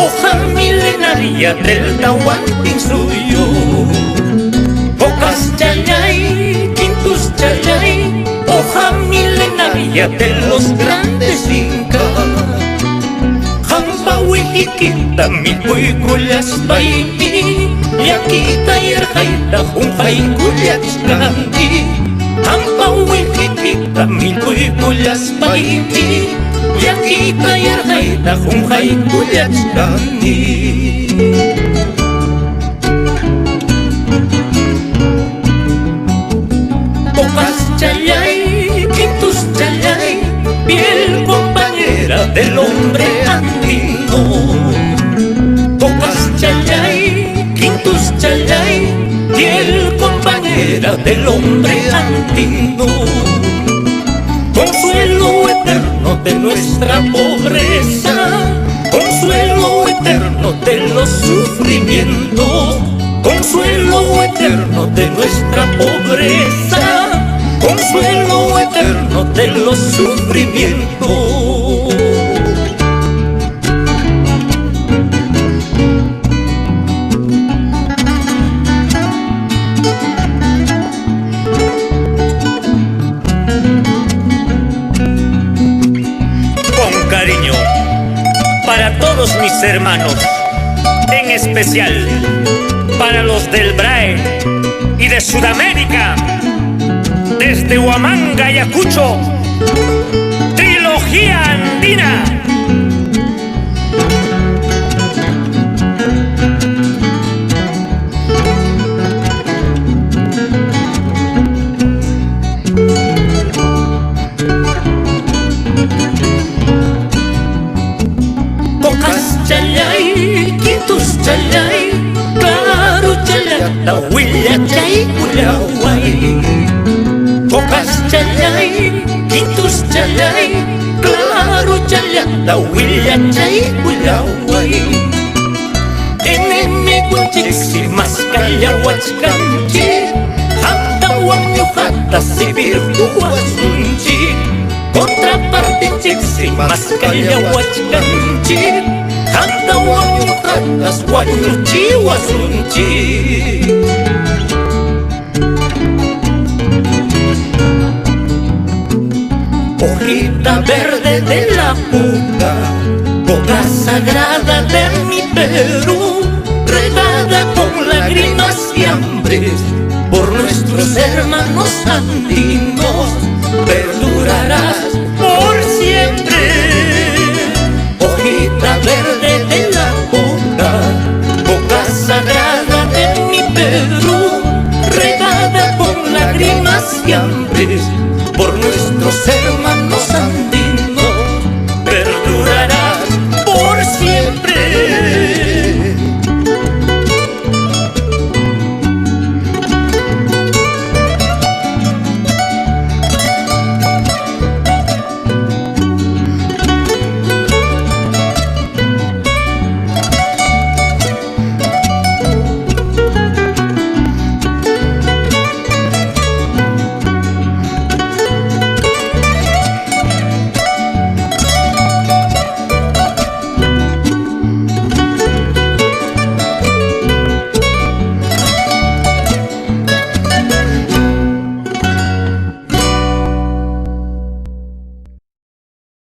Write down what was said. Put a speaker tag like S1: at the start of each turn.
S1: Hoja milenaria del Tahuantinsuyo. Pocas chayay, quintus chayay, hoja milenaria de los grandes incas. Hampa wikikita mi puikullas baiti, yakita yerjaita junjay kullach kanti. Hampa wikikita mi puikullas baiti, yakita yarjaita junjay kullach kanti. Pocas chayay, quintus chayay, piel compañera del hombre andino. Pocas chayay, quintus chayay, piel compañera del hombre andino. Consuelo eterno de nuestra pobreza, consuelo eterno de los sufrimientos, consuelo eterno de nuestra pobreza, consuelo eterno de los sufrimientos. Cariño para todos mis hermanos, en especial para los del BRAE y de Sudamérica, desde Huamanga, Ayacucho, trilogía andina. Chayay, quintus chayay, claro chayata, huilla chay, huillaway. Pocas chayay, quintus chayay, claro chayata, huilla chay, huillaway. Enemigo chiksi, mascayawachkanchi, hata wanyujata, sibirhuasunchi. Contraparte chiksi, mascayawachkanchi, hanta wanyujatas wanyuchi wasunchi. Hojita verde de la puca, boca sagrada de mi Perú, regada con lágrimas y hambres por nuestros hermanos andinos, perdurarás por siempre. Hojita verde de la boca, boca sagrada de mi Perú, regada con lágrimas y hambres por nuestros hermanos andinos.